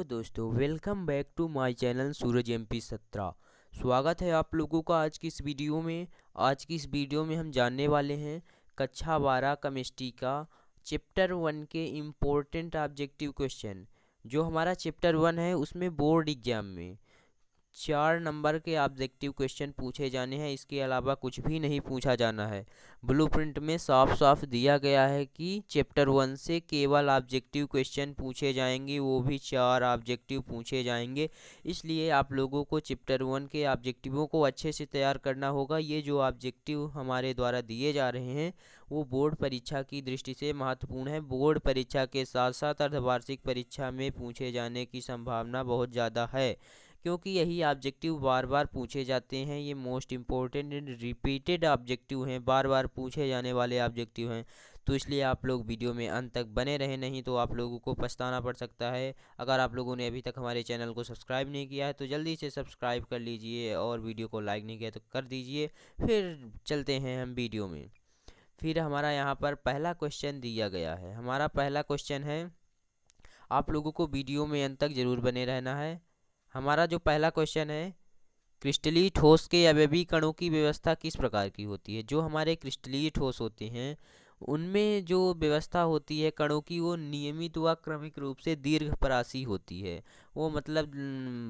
दोस्तों, welcome back to my channel Suraj MP 17। स्वागत है आप लोगों का आज की इस वीडियो में। आज की इस वीडियो में हम जानने वाले हैं कक्षा 12 केमिस्ट्री का चैप्टर 1 के इम्पोर्टेंट ऑब्जेक्टिव क्वेश्चन। जो हमारा चैप्टर 1 है उसमें बोर्ड एग्जाम में 4 नंबर के ऑब्जेक्टिव क्वेश्चन पूछे जाने हैं। इसके अलावा कुछ भी नहीं पूछा जाना है। ब्लूप्रिंट में साफ साफ दिया गया है कि चैप्टर 1 से केवल ऑब्जेक्टिव क्वेश्चन पूछे जाएंगे, वो भी 4 ऑब्जेक्टिव पूछे जाएंगे। इसलिए आप लोगों को चैप्टर 1 के ऑब्जेक्टिवों को अच्छे से तैयार करना होगा। ये जो ऑब्जेक्टिव हमारे द्वारा दिए जा रहे हैं वो बोर्ड परीक्षा की दृष्टि से महत्वपूर्ण है। बोर्ड परीक्षा के साथ साथ अर्धवार्षिक परीक्षा में पूछे जाने की संभावना बहुत ज़्यादा है, क्योंकि यही ऑब्जेक्टिव बार बार पूछे जाते हैं। ये most important and repeated objective हैं, बार बार पूछे जाने वाले ऑब्जेक्टिव हैं। तो इसलिए आप लोग वीडियो में अंत तक बने रहें, नहीं तो आप लोगों को पछताना पड़ सकता है। अगर आप लोगों ने अभी तक हमारे चैनल को सब्सक्राइब नहीं किया है तो जल्दी से सब्सक्राइब कर लीजिए, और वीडियो को लाइक नहीं किया तो कर दीजिए। फिर चलते हैं हम वीडियो में। फिर हमारा यहाँ पर पहला क्वेश्चन दिया गया है। हमारा पहला क्वेश्चन है, आप लोगों को वीडियो में अंत तक ज़रूर बने रहना है। हमारा जो पहला क्वेश्चन है, क्रिस्टलीय ठोस के अवयवी कणों की व्यवस्था किस प्रकार की होती है। जो हमारे क्रिस्टलीय ठोस होते हैं उनमें जो व्यवस्था होती है कणों की, वो नियमित व क्रमिक रूप से दीर्घपरासी होती है। वो मतलब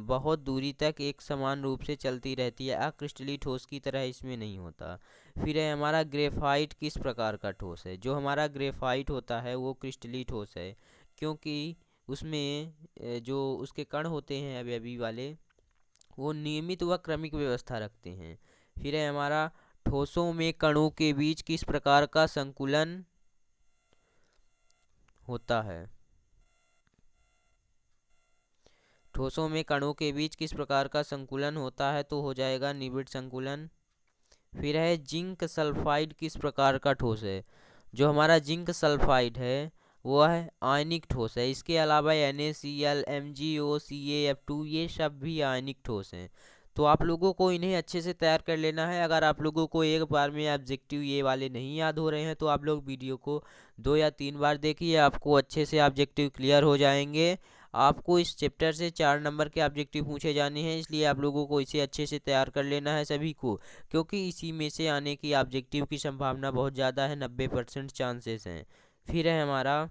बहुत दूरी तक एक समान रूप से चलती रहती है। अक्रिस्टलीय ठोस की तरह इसमें नहीं होता। फिर है हमारा ग्रेफाइट किस प्रकार का ठोस है। जो हमारा ग्रेफाइट होता है वो क्रिस्टलीय ठोस है, क्योंकि उसमें जो उसके कण होते हैं अवयवी वाले, वो नियमित व क्रमिक व्यवस्था रखते हैं। फिर है हमारा, ठोसों में कणों के बीच किस प्रकार का संकुलन होता है। ठोसों में कणों के बीच किस प्रकार का संकुलन होता है, तो हो जाएगा निबिड़ संकुलन। फिर है, जिंक सल्फाइड किस प्रकार का ठोस है। जो हमारा जिंक सल्फाइड है वो है आयनिक ठोस है। इसके अलावा NaCl, MgO, CaF2 ये सब भी आयनिक ठोस हैं। तो आप लोगों को इन्हें अच्छे से तैयार कर लेना है। अगर आप लोगों को एक बार में ऑब्जेक्टिव ये वाले नहीं याद हो रहे हैं तो आप लोग वीडियो को 2 या 3 बार देखिए, आपको अच्छे से ऑब्जेक्टिव क्लियर हो जाएंगे। आपको इस चैप्टर से 4 नंबर के ऑब्जेक्टिव पूछे जाने हैं, इसलिए आप लोगों को इसे अच्छे से तैयार कर लेना है सभी को, क्योंकि इसी में से आने की ऑब्जेक्टिव की संभावना बहुत ज़्यादा है, 90% चांसेस हैं। फिर है हमारा,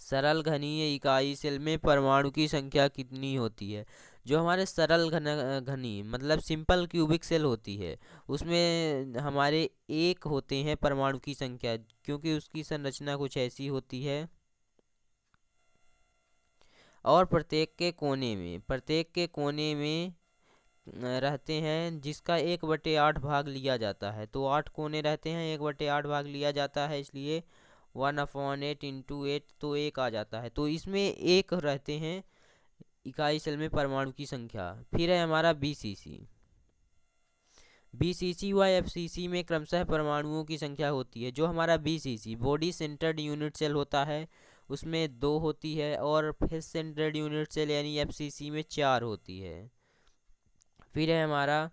सरल घनीय इकाई सेल में परमाणु की संख्या कितनी होती है। जो हमारे सरल घनी मतलब सिंपल क्यूबिक सेल होती है, उसमें हमारे एक होते हैं परमाणु की संख्या, क्योंकि उसकी संरचना कुछ ऐसी होती है। और प्रत्येक के कोने में रहते हैं जिसका 1/8 भाग लिया जाता है। तो 8 कोने रहते हैं, 1/8 भाग लिया जाता है, इसलिए 1/8 इंटू 8 तो 1 आ जाता है। तो इसमें एक रहते हैं इकाई सेल में परमाणु की संख्या। फिर है हमारा BCC व FCC में क्रमशः परमाणुओं की संख्या होती है। जो हमारा BCC body centered unit cell होता है उसमें 2 होती है, और फेस सेंटर्ड यूनिट सेल यानी FCC में 4 होती है। फिर है हमारा,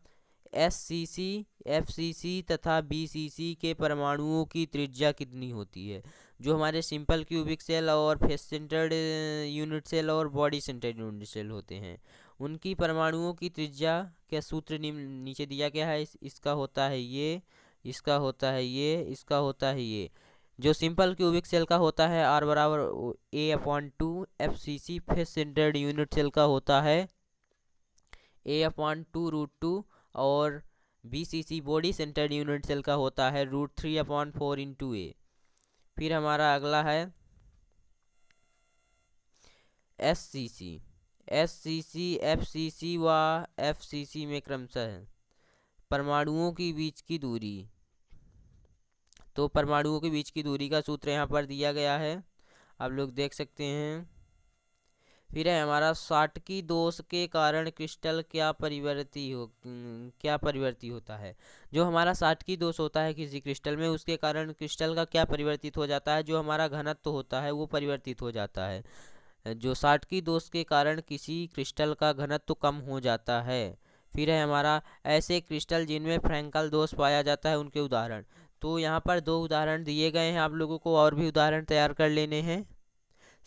SCC, FCC तथा BCC के परमाणुओं की त्रिज्या कितनी होती है। जो हमारे सिंपल क्यूबिक सेल और फेस सेंटर्ड यूनिट सेल और बॉडी सेंटर्ड यूनिट सेल होते हैं, उनकी परमाणुओं की त्रिज्या का सूत्र नीचे दिया गया है। इसका होता है ये, इसका होता है ये, इसका होता है ये। जो सिंपल क्यूबिक सेल का होता है R बराबर A/2, FCC face centered unit cell का होता है A/2√2, और BCC body centered unit cell का होता है √3/4 इंटू A। फिर हमारा अगला है SCC। SCC, FCC व FCC में क्रमशः परमाणुओं की बीच की दूरी, तो परमाणुओं के बीच की दूरी का सूत्र यहाँ पर दिया गया है, आप लोग देख सकते हैं। फिर है हमारा, साटकी दोष के कारण क्रिस्टल क्या परिवर्ती होता है। जो हमारा साटकी दोष होता है किसी क्रिस्टल में, उसके कारण क्रिस्टल का क्या परिवर्तित हो जाता है। जो हमारा घनत्व होता है वो परिवर्तित हो जाता है। जो साटकी दोष के कारण किसी क्रिस्टल का घनत्व कम हो जाता है। फिर है हमारा, ऐसे क्रिस्टल जिनमें फ्रैंकल दोष पाया जाता है उनके उदाहरण। तो यहाँ पर 2 उदाहरण दिए गए हैं, आप लोगों को और भी उदाहरण तैयार कर लेने हैं।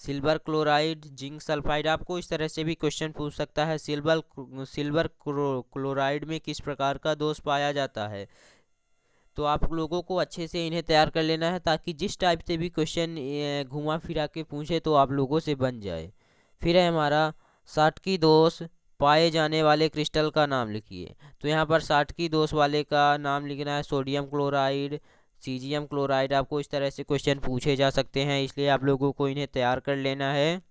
Silver chloride, zinc sulphide. आपको इस तरह से भी क्वेश्चन पूछ सकता है। सिल्वर क्लोराइड में किस प्रकार का दोष पाया जाता है। तो आप लोगों को अच्छे से इन्हें तैयार कर लेना है, ताकि जिस टाइप से भी क्वेश्चन घुमा फिरा के पूछे तो आप लोगों से बन जाए। फिर है हमारा साटकी दोष पाए जाने वाले क्रिस्टल का नाम लिखिए। तो यहाँ पर साटकी दोष वाले का नाम लिखना है सोडियम क्लोराइड, सीजियम क्लोराइड। आपको इस तरह से क्वेश्चन पूछे जा सकते हैं, इसलिए आप लोगों को इन्हें तैयार कर लेना है।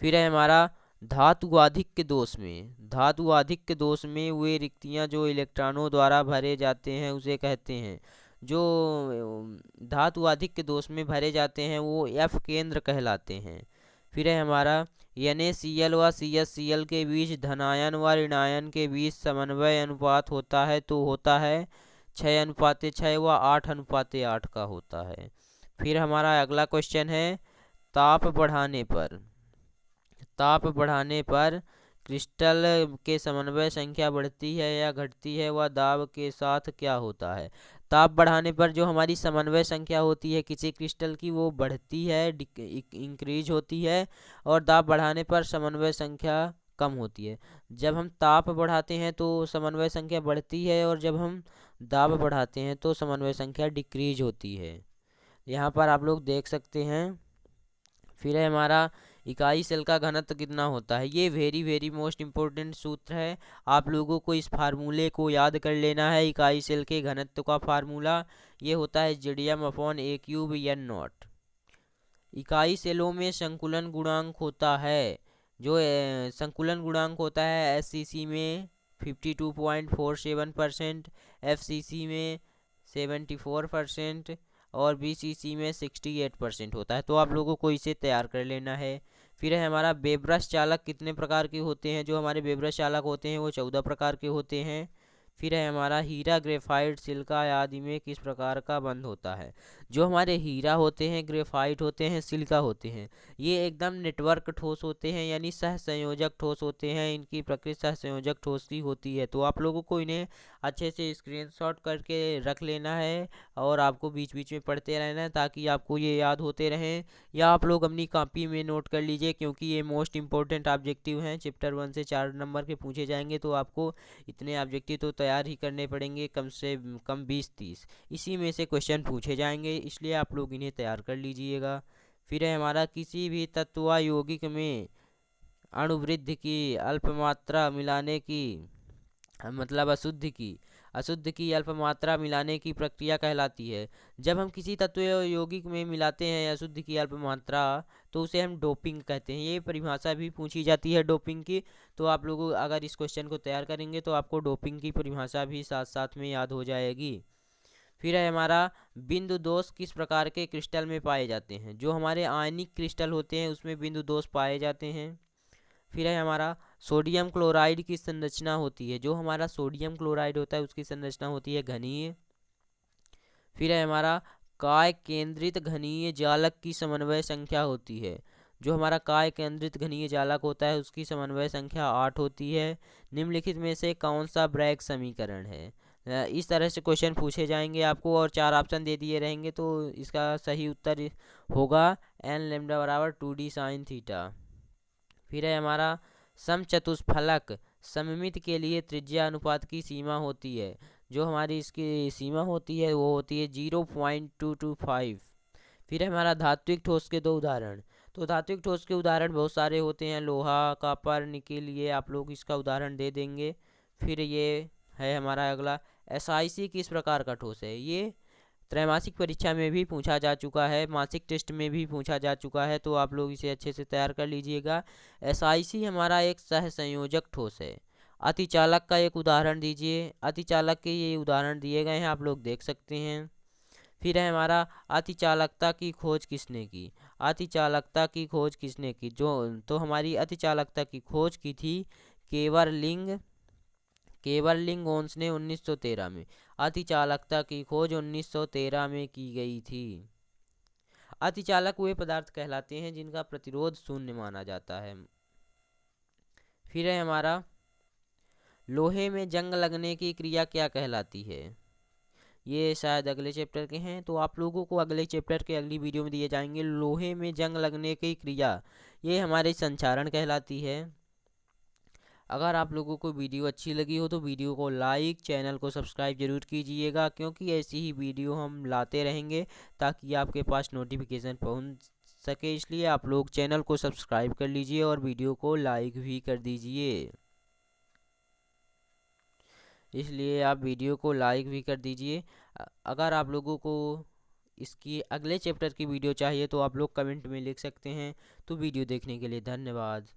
फिर है हमारा धातु आधिक्य दोष में। धातु आधिक्य दोष में वे रिक्तियां जो इलेक्ट्रॉनों द्वारा भरे जाते हैं उसे कहते हैं। जो धातु आधिक्य दोष में भरे जाते हैं वो एफ केंद्र कहलाते हैं। फिर है हमारा NaCl व CsCl के बीच धनायन व ऋणायन के बीच समन्वय अनुपात होता है, तो होता है 6:6 व 8:8 का होता है। फिर हमारा अगला क्वेश्चन है ताप बढ़ाने पर क्रिस्टल के समन्वय संख्या बढ़ती है या घटती है, व दाब के साथ क्या होता है। ताप बढ़ाने पर जो हमारी समन्वय संख्या होती है किसी क्रिस्टल की वो बढ़ती है, इंक्रीज होती है, और दाब बढ़ाने पर समन्वय संख्या कम होती है। जब हम ताप बढ़ाते हैं तो समन्वय संख्या बढ़ती है, और जब हम दाब बढ़ाते हैं तो समन्वय संख्या डिक्रीज होती है। यहाँ पर आप लोग देख सकते हैं। फिर है हमारा इकाई सेल का घनत्व कितना होता है। ये वेरी मोस्ट इम्पोर्टेंट सूत्र है, आप लोगों को इस फार्मूले को याद कर लेना है। इकाई सेल के घनत्व का फार्मूला ये होता है ZM/A³ N0। इकाई सेलों में संकुलन गुणांक होता है, जो संकुलन गुणांक होता है SCC में 52.47%, FCC में 74% और BCC में 68% होता है। तो आप लोगों को इसे तैयार कर लेना है। फिर है हमारा बेब्रश चालक कितने प्रकार के होते हैं। जो हमारे बेब्रश चालक होते हैं वो 14 प्रकार के होते हैं। फिर है हमारा हीरा, ग्रेफाइट, सिलिका आदि में किस प्रकार का बंध होता है। जो हमारे हीरा होते हैं, ग्रेफाइट होते हैं, सिलिका होते हैं, ये एकदम नेटवर्क ठोस होते हैं, यानी सहसंयोजक ठोस होते हैं। इनकी प्रकृति सहसंयोजक ठोस की होती है। तो आप लोगों को इन्हें अच्छे से स्क्रीनशॉट करके रख लेना है, और आपको बीच बीच में पढ़ते रहना है, ताकि आपको ये याद होते रहें। या आप लोग अपनी कॉपी में नोट कर लीजिए, क्योंकि ये मोस्ट इंपॉर्टेंट ऑब्जेक्टिव हैं। चैप्टर 1 से 4 नंबर के पूछे जाएंगे, तो आपको इतने ऑब्जेक्टिव तो तैयार ही करने पड़ेंगे, कम से कम 20-30। इसी में से क्वेश्चन पूछे जाएंगे, इसलिए आप लोग इन्हें तैयार कर लीजिएगा। फिर है हमारा किसी भी तत्व व यौगिक में अणुवृद्धि की अल्प मात्रा मिलाने की मतलब अशुद्ध की अल्प मात्रा मिलाने की प्रक्रिया कहलाती है। जब हम किसी तत्व या यौगिक में मिलाते हैं अशुद्ध की अल्प मात्रा, तो उसे हम डोपिंग कहते हैं। ये परिभाषा भी पूछी जाती है डोपिंग की। तो आप लोग अगर इस क्वेश्चन को तैयार करेंगे तो आपको डोपिंग की परिभाषा भी साथ साथ में याद हो जाएगी। फिर है हमारा बिंदु दोष किस प्रकार के क्रिस्टल में पाए जाते हैं। जो हमारे आयनिक क्रिस्टल होते हैं उसमें बिंदु दोष पाए जाते हैं। फिर है हमारा सोडियम क्लोराइड की संरचना होती है। जो हमारा सोडियम क्लोराइड होता है उसकी संरचना होती है घनीय। फिर है हमारा काय केंद्रित घनीय जालक की समन्वय संख्या होती है। जो हमारा काय केंद्रित घनीय जालक होता है उसकी समन्वय संख्या 8 होती है। निम्नलिखित में से कौन सा ब्रैग समीकरण है। इस तरह से क्वेश्चन पूछे जाएंगे आपको, और 4 ऑप्शन दे दिए रहेंगे, तो इसका सही उत्तर होगा n λ = 2d sin θ। फिर है हमारा समचतुष्फलक सममित के लिए त्रिज्या अनुपात की सीमा होती है। जो हमारी इसकी सीमा होती है वो होती है 0.225। फिर है हमारा धात्विक ठोस के 2 उदाहरण। तो धात्विक ठोस के उदाहरण बहुत सारे होते हैं, लोहा, कॉपर, निकेल, ये आप लोग इसका उदाहरण दे देंगे। फिर ये है हमारा अगला SiC किस प्रकार का ठोस है। ये त्रैमासिक परीक्षा में भी पूछा जा चुका है, मासिक टेस्ट में भी पूछा जा चुका है, तो आप लोग इसे अच्छे से तैयार कर लीजिएगा। SiC हमारा एक सहसंयोजक ठोस है। अतिचालक का एक उदाहरण दीजिए। अतिचालक के ये उदाहरण दिए गए हैं, आप लोग देख सकते हैं। फिर है हमारा अतिचालकता की खोज किसने की। अतिचालकता की खोज किसने की। जो तो हमारी अतिचालकता की खोज की थी केवरलिंग ओन्स ने 1913 में। अतिचालकता की खोज 1913 में की गई थी। अतिचालक वे पदार्थ कहलाते हैं जिनका प्रतिरोध शून्य माना जाता है। फिर है हमारा लोहे में जंग लगने की क्रिया क्या कहलाती है। ये शायद अगले चैप्टर के हैं। तो आप लोगों को अगले चैप्टर के अगली वीडियो में दिए जाएंगे लोहे में जंग लगने की क्रिया, ये हमारी संचारण कहलाती है। अगर आप लोगों को वीडियो अच्छी लगी हो तो वीडियो को लाइक, चैनल को सब्सक्राइब जरूर कीजिएगा, क्योंकि ऐसी ही वीडियो हम लाते रहेंगे ताकि आपके पास नोटिफिकेशन पहुंच सके। इसलिए आप लोग चैनल को सब्सक्राइब कर लीजिए और वीडियो को लाइक भी कर दीजिए। इसलिए आप वीडियो को लाइक भी कर दीजिए। अगर आप लोगों को इसकी अगले चैप्टर की वीडियो चाहिए तो आप लोग कमेंट में लिख सकते हैं। तो वीडियो देखने के लिए धन्यवाद।